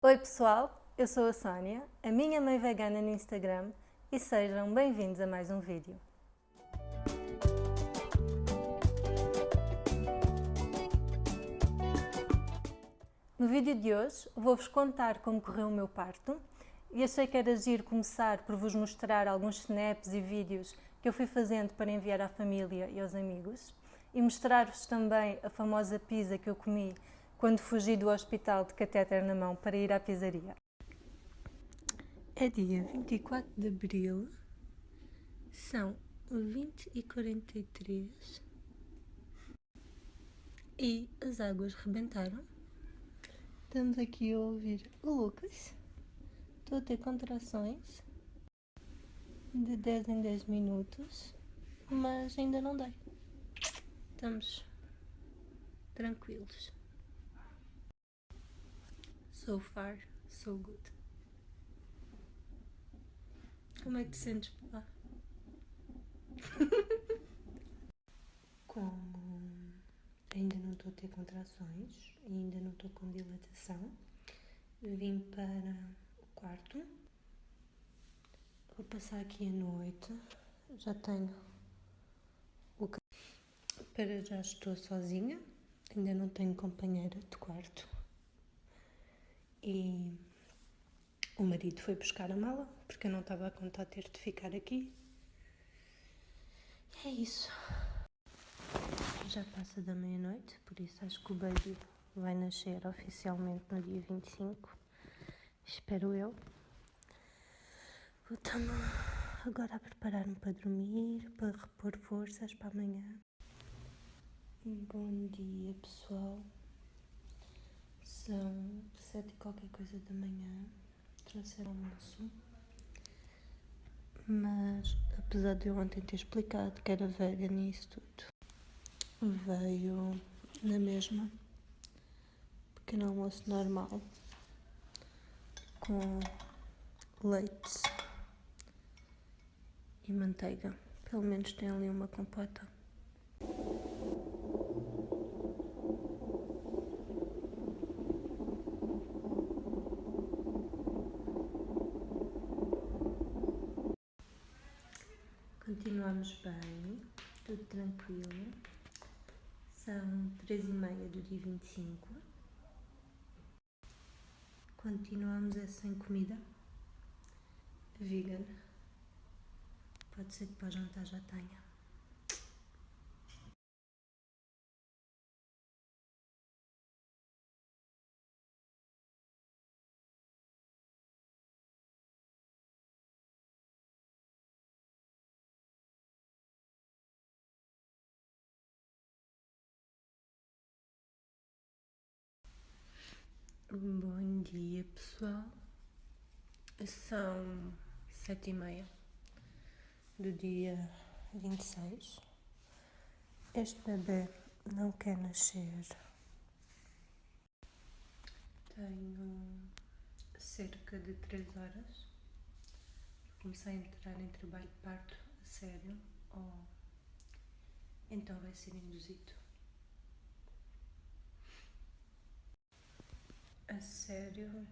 Oi pessoal, eu sou a Sónia, a minha mãe vegana no Instagram e sejam bem-vindos a mais um vídeo. No vídeo de hoje vou-vos contar como correu o meu parto e achei que era giro começar por vos mostrar alguns snaps e vídeos que eu fui fazendo para enviar à família e aos amigos e mostrar-vos também a famosa pizza que eu comi quando fugi do hospital de catéter na mão para ir à pizzaria. É dia 24 de abril, são 20h43 e as águas rebentaram. Estamos aqui a ouvir o Lucas. Estou a ter contrações de 10 em 10 minutos, mas ainda não dei. Estamos tranquilos. So far, so good. Como é que te sentes por lá? Como ainda não estou a ter contrações e ainda não estou com dilatação, vim para o quarto. Vou passar aqui a noite. Já tenho o para já estou sozinha, ainda não tenho companheira de quarto. E o marido foi buscar a mala, porque eu não estava a contar ter de ficar aqui. É isso. Já passa da meia-noite, por isso acho que o baby vai nascer oficialmente no dia 25. Espero eu. Voltamos agora a preparar-me para dormir, para repor forças para amanhã. Bom dia, pessoal. São 7 e qualquer coisa da manhã. Trouxe almoço. Mas, apesar de eu ontem ter explicado que era vegan e isso tudo, veio na mesma pequeno almoço normal com leite e manteiga. Pelo menos tem ali uma compota. Continuamos bem, tudo tranquilo. São 3h30 do dia 25. Continuamos sem comida. Vegan. Pode ser que para o jantar já tenha. Bom dia, pessoal. São 7h30 do dia 26. Este bebê não quer nascer. Tenho cerca de 3 horas. Comecei a entrar em trabalho de parto a sério, ou então vai ser induzido. A sério,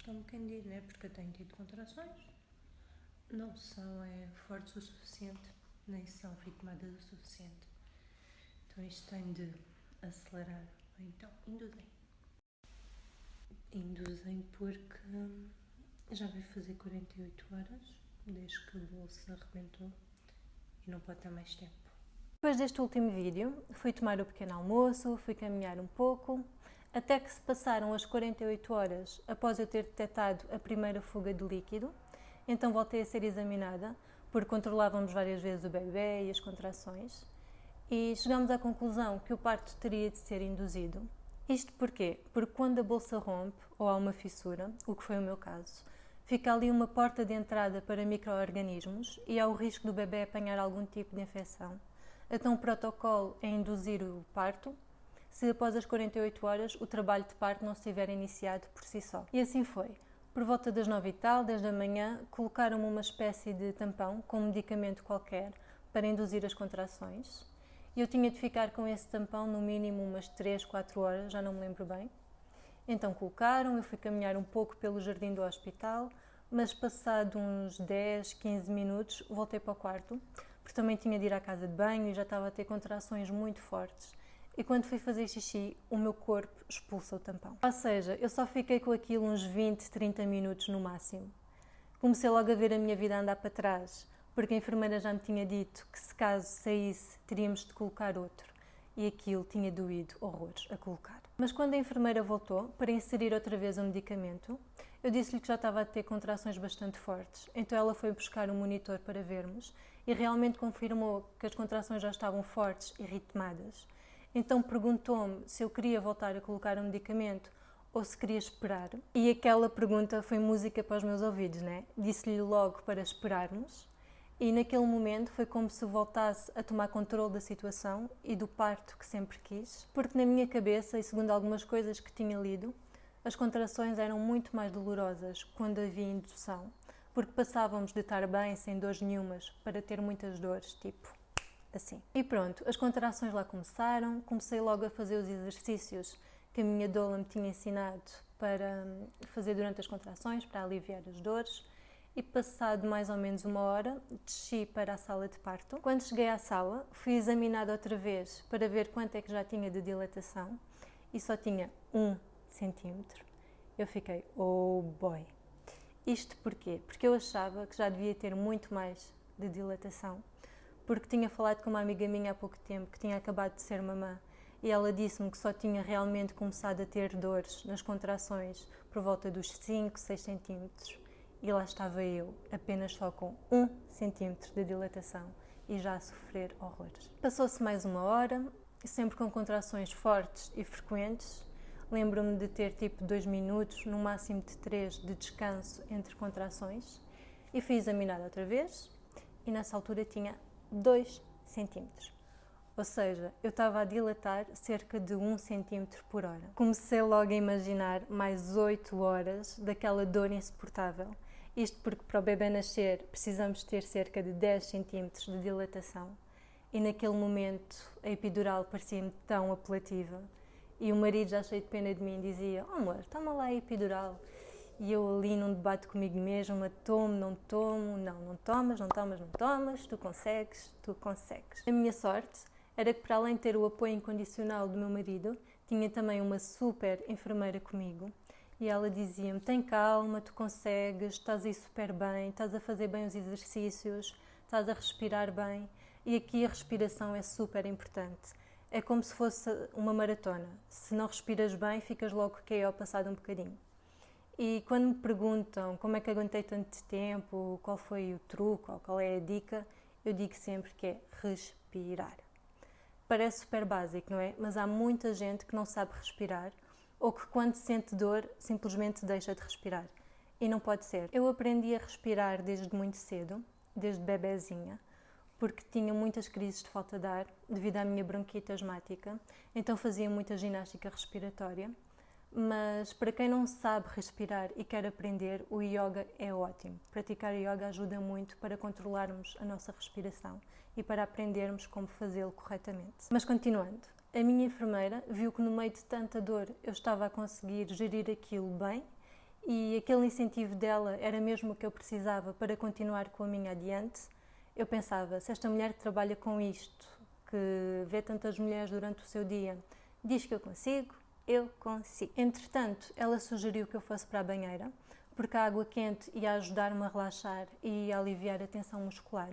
como quem diz, né? Porque eu tenho tido contrações. Não são fortes o suficiente, nem são ritmadas o suficiente. Então isto tem de acelerar. Então, induzem. Induzem porque já vai fazer 48 horas desde que a bolsa arrebentou e não pode ter mais tempo. Depois deste último vídeo, fui tomar o pequeno almoço, fui caminhar um pouco, até que se passaram as 48 horas após eu ter detectado a primeira fuga de líquido. Então voltei a ser examinada, porque controlávamos várias vezes o bebê e as contrações, e chegamos à conclusão que o parto teria de ser induzido. Isto porquê? Porque quando a bolsa rompe, ou há uma fissura, o que foi o meu caso, fica ali uma porta de entrada para micro-organismos e há o risco do bebê apanhar algum tipo de infecção. Então o protocolo é induzir o parto, se após as 48 horas o trabalho de parto não estiver iniciado por si só. E assim foi. Por volta das 9 e tal, desde a manhã, colocaram-me uma espécie de tampão com um medicamento qualquer para induzir as contrações. E eu tinha de ficar com esse tampão no mínimo umas 3, 4 horas, já não me lembro bem. Então colocaram, eu fui caminhar um pouco pelo jardim do hospital, mas passado uns 10, 15 minutos voltei para o quarto, porque também tinha de ir à casa de banho e já estava a ter contrações muito fortes. E quando fui fazer xixi, o meu corpo expulsa o tampão. Ou seja, eu só fiquei com aquilo uns 20, 30 minutos no máximo. Comecei logo a ver a minha vida andar para trás, porque a enfermeira já me tinha dito que se caso saísse, teríamos de colocar outro. E aquilo tinha doído horrores a colocar. Mas quando a enfermeira voltou para inserir outra vez o medicamento, eu disse-lhe que já estava a ter contrações bastante fortes. Então ela foi buscar um monitor para vermos e realmente confirmou que as contrações já estavam fortes e ritmadas. Então perguntou-me se eu queria voltar a colocar o medicamento ou se queria esperar. E aquela pergunta foi música para os meus ouvidos, né? Disse-lhe logo para esperarmos. E naquele momento foi como se voltasse a tomar controle da situação e do parto que sempre quis, porque na minha cabeça, e segundo algumas coisas que tinha lido, as contrações eram muito mais dolorosas quando havia indução, porque passávamos de estar bem, sem dores nenhumas, para ter muitas dores, tipo assim. E pronto, as contrações lá começaram, comecei logo a fazer os exercícios que a minha doula me tinha ensinado para fazer durante as contrações, para aliviar as dores. E passado mais ou menos uma hora, desci para a sala de parto. Quando cheguei à sala, fui examinada outra vez para ver quanto é que já tinha de dilatação e só tinha 1 centímetro. Eu fiquei, oh boy! Isto porquê? Porque eu achava que já devia ter muito mais de dilatação, porque tinha falado com uma amiga minha há pouco tempo que tinha acabado de ser mamã e ela disse-me que só tinha realmente começado a ter dores nas contrações por volta dos 5, 6 centímetros. E lá estava eu, apenas só com 1 centímetro de dilatação e já a sofrer horrores. Passou-se mais uma hora, sempre com contrações fortes e frequentes. Lembro-me de ter tipo 2 minutos, no máximo de 3, de descanso entre contrações. E fui examinada outra vez e nessa altura tinha 2 centímetros. Ou seja, eu estava a dilatar cerca de 1 centímetro por hora. Comecei logo a imaginar mais 8 horas daquela dor insuportável. Isto porque para o bebê nascer precisamos ter cerca de 10 centímetros de dilatação. E naquele momento a epidural parecia-me tão apelativa. E o marido, já cheio de pena de mim, dizia: "Oh amor, toma lá a epidural." E eu ali num debate comigo mesma: tomo, não tomo, não tomas, não tomas, não tomas, tu consegues, tu consegues. A minha sorte era que, para além de ter o apoio incondicional do meu marido, tinha também uma super enfermeira comigo. E ela dizia-me: tem calma, tu consegues, estás aí super bem, estás a fazer bem os exercícios, estás a respirar bem. E aqui a respiração é super importante. É como se fosse uma maratona. Se não respiras bem, ficas logo KO passado um bocadinho. E quando me perguntam como é que aguentei tanto tempo, qual foi o truque ou qual é a dica, eu digo sempre que é respirar. Parece super básico, não é? Mas há muita gente que não sabe respirar ou que quando sente dor simplesmente deixa de respirar. E não pode ser. Eu aprendi a respirar desde muito cedo, desde bebezinha, porque tinha muitas crises de falta de ar devido à minha bronquite asmática, então fazia muita ginástica respiratória. Mas para quem não sabe respirar e quer aprender, o yoga é ótimo. Praticar yoga ajuda muito para controlarmos a nossa respiração e para aprendermos como fazê-lo corretamente. Mas continuando, a minha enfermeira viu que no meio de tanta dor eu estava a conseguir gerir aquilo bem e aquele incentivo dela era mesmo o que eu precisava para continuar com a minha adiante. Eu pensava, se esta mulher que trabalha com isto, que vê tantas mulheres durante o seu dia, diz que eu consigo, eu consigo. Entretanto, ela sugeriu que eu fosse para a banheira, porque a água quente ia ajudar-me a relaxar e a aliviar a tensão muscular.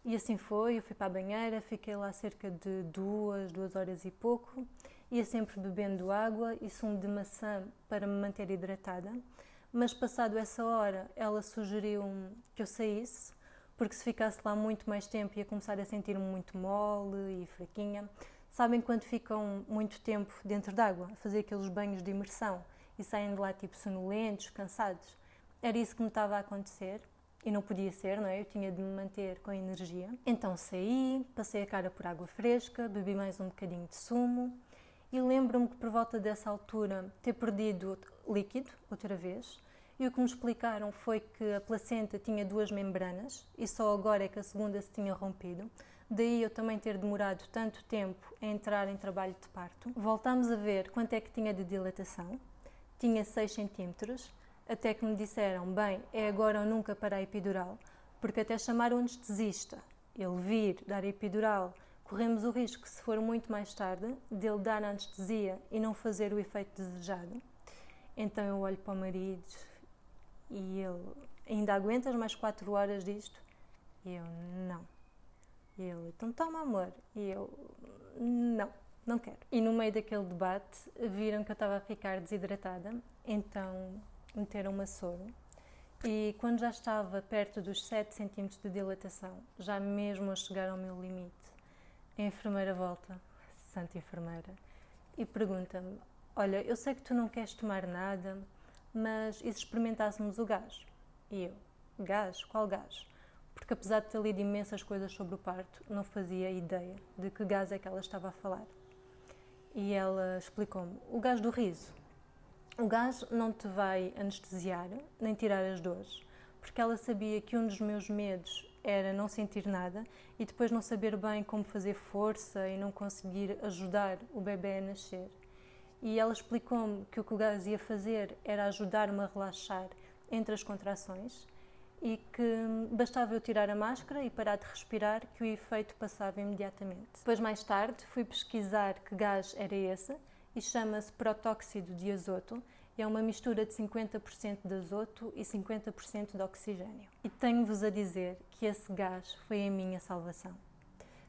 E assim foi, eu fui para a banheira, fiquei lá cerca de 2 horas e pouco, ia sempre bebendo água e sumo de maçã para me manter hidratada, mas passado essa hora ela sugeriu-me que eu saísse, porque se ficasse lá muito mais tempo ia começar a sentir-me muito mole e fraquinha. Sabem quando ficam muito tempo dentro d'água, a fazer aqueles banhos de imersão e saem de lá tipo sonolentos, cansados? Era isso que me estava a acontecer e não podia ser, não é? Eu tinha de me manter com energia. Então saí, passei a cara por água fresca, bebi mais um bocadinho de sumo e lembro-me que por volta dessa altura ter perdido líquido outra vez. E o que me explicaram foi que a placenta tinha 2 membranas e só agora é que a segunda se tinha rompido. Daí eu também ter demorado tanto tempo a entrar em trabalho de parto. Voltámos a ver quanto é que tinha de dilatação tinha 6 centímetros, até que me disseram, bem, é agora ou nunca para a epidural, porque até chamar o anestesista, ele vir, dar a epidural, corremos o risco, se for muito mais tarde, dele dar a anestesia e não fazer o efeito desejado. Então eu olho para o marido e ele, ainda aguentas mais 4 horas disto? E eu, não. E ele, então toma amor. E eu, não quero. E no meio daquele debate, viram que eu estava a ficar desidratada, então meteram-me soro. E quando já estava perto dos 7 centímetros de dilatação, já mesmo a chegar ao meu limite, a enfermeira volta, santa enfermeira, e pergunta-me, olha, eu sei que tu não queres tomar nada, mas e se experimentássemos o gás? E eu, gás? Qual gás? Porque apesar de ter lido imensas coisas sobre o parto, não fazia ideia de que gás é que ela estava a falar. E ela explicou-me, o gás do riso. O gás não te vai anestesiar, nem tirar as dores, porque ela sabia que um dos meus medos era não sentir nada e depois não saber bem como fazer força e não conseguir ajudar o bebê a nascer. E ela explicou-me que o que o gás ia fazer era ajudar-me a relaxar entre as contrações e que bastava eu tirar a máscara e parar de respirar que o efeito passava imediatamente. Depois, mais tarde, fui pesquisar que gás era esse e chama-se protóxido de azoto e é uma mistura de 50% de azoto e 50% de oxigênio. E tenho-vos a dizer que esse gás foi a minha salvação.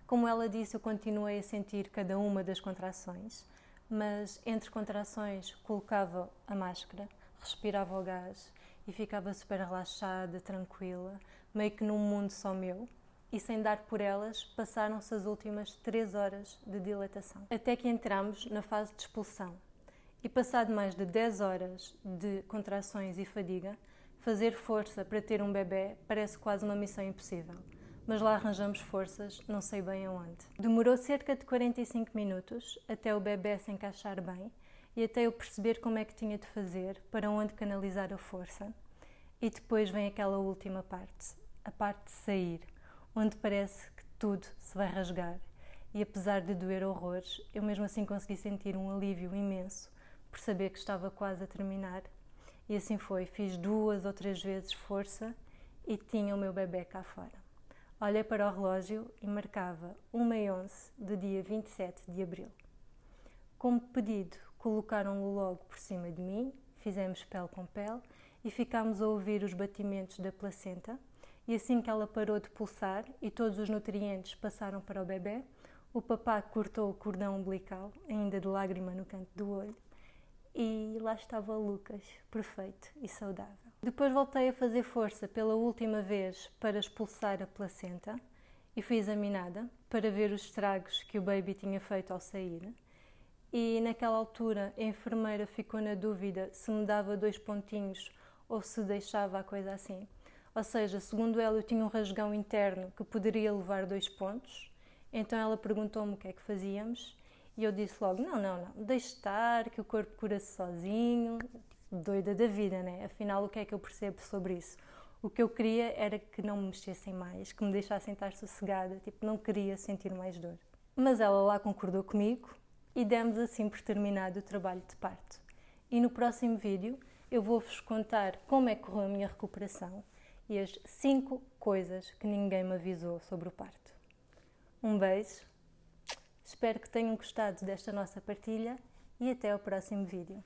Como ela disse, eu continuei a sentir cada uma das contrações, mas entre contrações colocava a máscara, respirava o gás e ficava super relaxada, tranquila, meio que num mundo só meu. E sem dar por elas, passaram-se as últimas 3 horas de dilatação. Até que entramos na fase de expulsão. E passado mais de 10 horas de contrações e fadiga, fazer força para ter um bebê parece quase uma missão impossível. Mas lá arranjamos forças, não sei bem aonde. Demorou cerca de 45 minutos até o bebê se encaixar bem e até eu perceber como é que tinha de fazer, para onde canalizar a força. E depois vem aquela última parte, a parte de sair, onde parece que tudo se vai rasgar. E apesar de doer horrores, eu mesmo assim consegui sentir um alívio imenso por saber que estava quase a terminar. E assim foi, fiz 2 ou 3 vezes força e tinha o meu bebê cá fora. Olhei para o relógio e marcava 1h11 do dia 27 de abril. Como pedido, colocaram-o logo por cima de mim, fizemos pele com pele e ficámos a ouvir os batimentos da placenta. E assim que ela parou de pulsar e todos os nutrientes passaram para o bebê, o papá cortou o cordão umbilical, ainda de lágrima no canto do olho, e lá estava o Lucas, perfeito e saudável. Depois voltei a fazer força pela última vez para expulsar a placenta e fui examinada para ver os estragos que o baby tinha feito ao sair. E naquela altura a enfermeira ficou na dúvida se me dava 2 pontinhos ou se deixava a coisa assim. Ou seja, segundo ela, eu tinha um rasgão interno que poderia levar 2 pontos. Então ela perguntou-me o que é que fazíamos e eu disse logo, não, deixe estar, que o corpo cura-se sozinho. Doida da vida, né? Afinal, o que é que eu percebo sobre isso? O que eu queria era que não me mexessem mais, que me deixassem estar sossegada, não queria sentir mais dor. Mas ela lá concordou comigo e demos assim por terminado o trabalho de parto. E no próximo vídeo eu vou-vos contar como é que correu a minha recuperação e as 5 coisas que ninguém me avisou sobre o parto. Um beijo, espero que tenham gostado desta nossa partilha e até ao próximo vídeo.